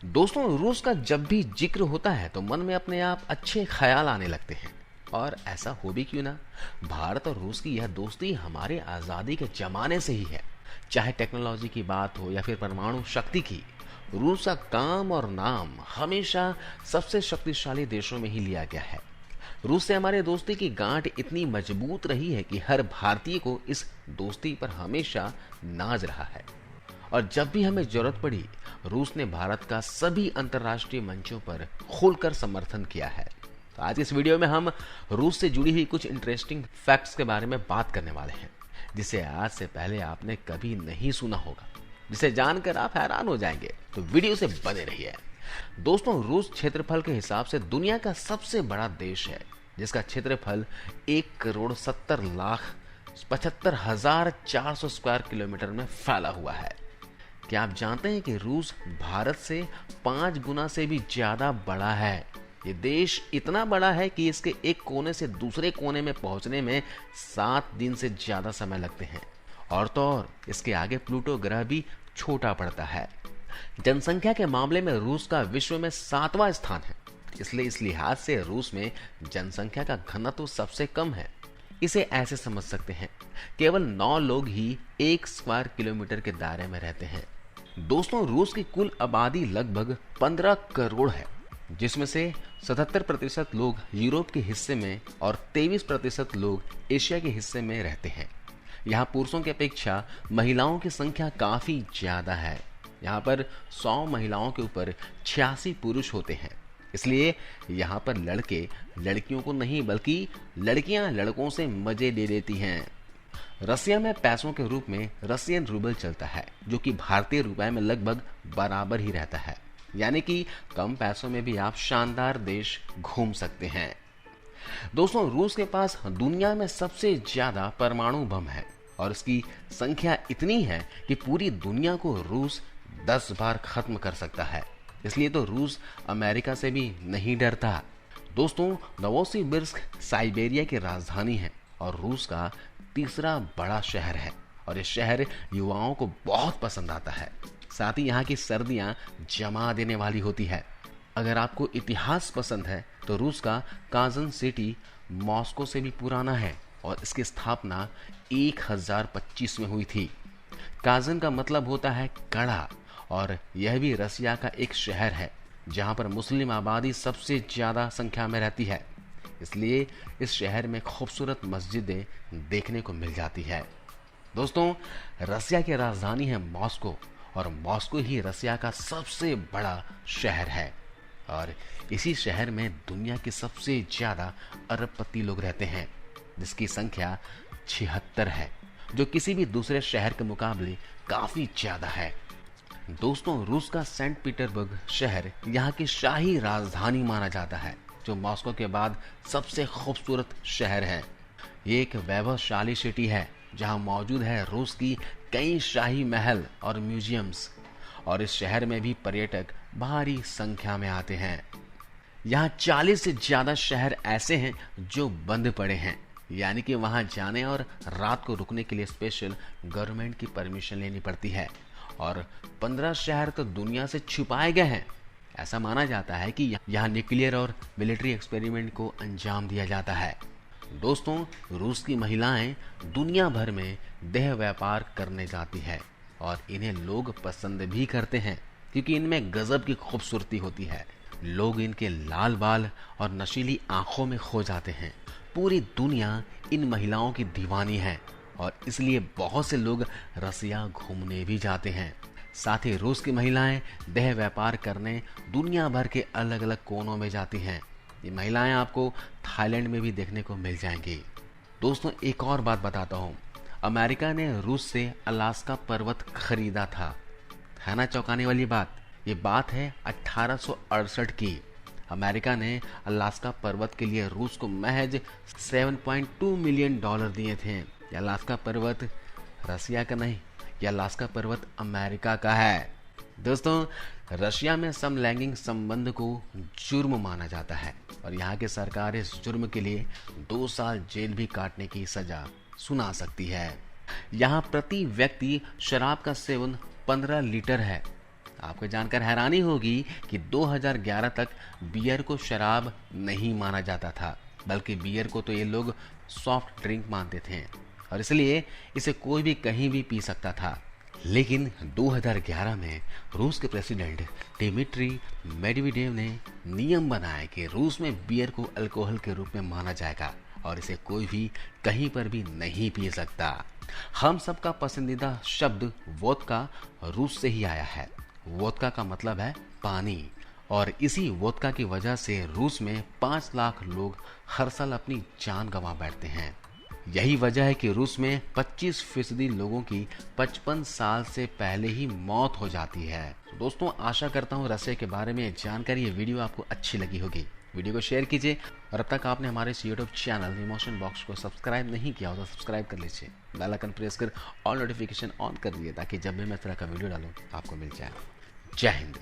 दोस्तों, रूस का जब भी जिक्र होता है तो मन में अपने आप अच्छे ख्याल आने लगते हैं। और ऐसा हो भी क्यों ना। भारत और रूस की यह दोस्ती हमारे आज़ादी के जमाने से ही है। चाहे टेक्नोलॉजी की बात हो या फिर परमाणु शक्ति की, रूस का काम और नाम हमेशा सबसे शक्तिशाली देशों में ही लिया गया है। रूस से हमारे दोस्ती की गांठ इतनी मजबूत रही है कि हर भारतीय को इस दोस्ती पर हमेशा नाज रहा है। और जब भी हमें जरूरत पड़ी, रूस ने भारत का सभी अंतर्राष्ट्रीय मंचों पर खुलकर समर्थन किया है। तो आज इस वीडियो में हम रूस से जुड़ी हुई कुछ इंटरेस्टिंग फैक्ट्स के बारे में बात करने वाले हैं, जिसे आज से पहले आपने कभी नहीं सुना होगा, जिसे जानकर आप हैरान हो जाएंगे। तो वीडियो से बने रहिए। दोस्तों, रूस क्षेत्रफल के हिसाब से दुनिया का सबसे बड़ा देश है, जिसका क्षेत्रफल 1,70,75,400 स्क्वायर किलोमीटर में फैला हुआ है। क्या आप जानते हैं कि रूस भारत से 5 गुना से भी ज्यादा बड़ा है। ये देश इतना बड़ा है कि इसके एक कोने से दूसरे कोने में पहुंचने में 7 दिन से ज्यादा समय लगते हैं। और तो और इसके आगे प्लूटो ग्रह भी छोटा पड़ता है। जनसंख्या के मामले में रूस का विश्व में 7वां स्थान है, इसलिए इस लिहाज से रूस में जनसंख्या का घनत्व सबसे कम है। इसे ऐसे समझ सकते हैं, केवल 9 लोग ही 1 स्क्वायर किलोमीटर के दायरे में रहते हैं। दोस्तों, रूस की कुल आबादी लगभग 15 करोड़ है, जिसमें से 77% लोग यूरोप के हिस्से में और 23% लोग एशिया के हिस्से में रहते हैं। यहाँ पुरुषों की अपेक्षा महिलाओं की संख्या काफी ज्यादा है। यहाँ पर 100 महिलाओं के ऊपर 86 पुरुष होते हैं। इसलिए यहाँ पर लड़के लड़कियों को नहीं, बल्कि लड़कियां लड़कों से मजे ले लेती हैं। रसिया में पैसों के रूप में रसियन रूबल चलता है, जो कि भारतीय रुपए में लगभग बराबर ही रहता है। यानी कि कम पैसों में भी आप शानदार देश घूम सकते हैं। दोस्तों, रूस के पास दुनिया में सबसे ज्यादा परमाणु बम है और इसकी संख्या इतनी है कि पूरी दुनिया को रूस 10 बार खत्म कर सकता है। इसलिए तो रूस अमेरिका से भी नहीं डरता। दोस्तों, नोवोसिबिर्स्क साइबेरिया की राजधानी है और रूस का तीसरा बड़ा शहर है। और ये शहर युवाओं को बहुत पसंद आता है। साथ ही यहाँ की सर्दियाँ जमा देने वाली होती है। अगर आपको इतिहास पसंद है तो रूस का काजन सिटी मॉस्को से भी पुराना है और इसकी स्थापना 1025 में हुई थी। काजन का मतलब होता है कड़ा, और यह भी रसिया का एक शहर है जहां पर मुस्लिम आबादी सबसे ज्यादा संख्या में रहती है। इसलिए इस शहर में खूबसूरत मस्जिदें देखने को मिल जाती है। दोस्तों, रसिया की राजधानी है मॉस्को और मॉस्को ही रसिया का सबसे बड़ा शहर है। और इसी शहर में दुनिया के सबसे ज्यादा अरबपति लोग रहते हैं, जिसकी संख्या 76 है, जो किसी भी दूसरे शहर के मुकाबले काफी ज्यादा है। दोस्तों, रूस का सेंट पीटर्सबर्ग शहर यहाँ की शाही राजधानी माना जाता है, जो मॉस्को के बाद सबसे खूबसूरत शहर है। ये एक वैभवशाली सिटी है जहाँ मौजूद है रूस की कई शाही महल और म्यूजियम्स। और इस शहर में भी पर्यटक भारी संख्या में आते हैं। यहाँ 40 से ज्यादा शहर ऐसे हैं जो बंद पड़े हैं, यानी कि वहाँ जाने और रात को रुकने के लिए स्पेशल गवर्नमेंट की परमिशन लेनी पड़ती है। और 15 शहर तो दुनिया से छुपाए गए हैं। ऐसा माना जाता है कि यहाँ न्यूक्लियर और मिलिट्री एक्सपेरिमेंट को अंजाम दिया जाता है। दोस्तों, रूस की महिलाएं दुनिया भर में देह व्यापार करने जाती है और इन्हें लोग पसंद भी करते हैं, क्योंकि इनमें गजब की खूबसूरती होती है। लोग इनके लाल बाल और नशीली आंखों में खो जाते हैं। पूरी दुनिया इन महिलाओं की दीवानी है और इसलिए बहुत से लोग रसिया घूमने भी जाते हैं। साथ ही रूस की महिलाएं देह व्यापार करने दुनिया भर के अलग अलग कोनों में जाती हैं। ये महिलाएं आपको थाईलैंड में भी देखने को मिल जाएंगी। दोस्तों, एक और बात बताता हूँ। अमेरिका ने रूस से अलास्का पर्वत खरीदा था। है ना चौंकाने वाली बात। ये बात है 1868 की। अमेरिका ने अलास्का पर्वत के लिए रूस को महज $7.2 मिलियन दिए थे। यह अलास्का पर्वत रसिया का नहीं, यह अलास्का पर्वत अमेरिका का है। दोस्तों, रशिया में समलैंगिक संबंध को जुर्म माना जाता है और यहाँ की सरकार इस जुर्म के लिए 2 साल जेल भी काटने की सजा सुना सकती है। यहाँ प्रति व्यक्ति शराब का सेवन 15 लीटर है। आपको जानकर हैरानी होगी कि 2011 तक बियर को शराब नहीं माना जाता था, बल्कि बियर को तो ये लोग सॉफ्ट ड्रिंक मानते थे और इसलिए इसे कोई भी कहीं भी पी सकता था। लेकिन 2011 में रूस के प्रेसिडेंट डिमिट्री मेडवेडेव ने नियम बनाया कि रूस में बियर को अल्कोहल के रूप में माना जाएगा और इसे कोई भी कहीं पर भी नहीं पी सकता। हम सबका पसंदीदा शब्द वोदका रूस से ही आया है। वोदका का मतलब है पानी और इसी वोदका की वजह से रूस में 5 लाख लोग हर साल अपनी जान गंवा बैठते हैं। यही वजह है कि रूस में 25% लोगों की 55 साल से पहले ही मौत हो जाती है। तो दोस्तों, आशा करता हूँ रसिया के बारे में जानकर ये वीडियो आपको अच्छी लगी होगी। वीडियो को शेयर कीजिए और अब तक आपने हमारे यूट्यूब चैनल इमोशन बॉक्स को सब्सक्राइब नहीं किया हो तो सब्सक्राइब कर लीजिए। बेल आइकन प्रेस कर ऑल नोटिफिकेशन ऑन कर दिए ताकि जब भी मैं इस तरह का वीडियो डालूँ आपको मिल जाए। जय हिंद।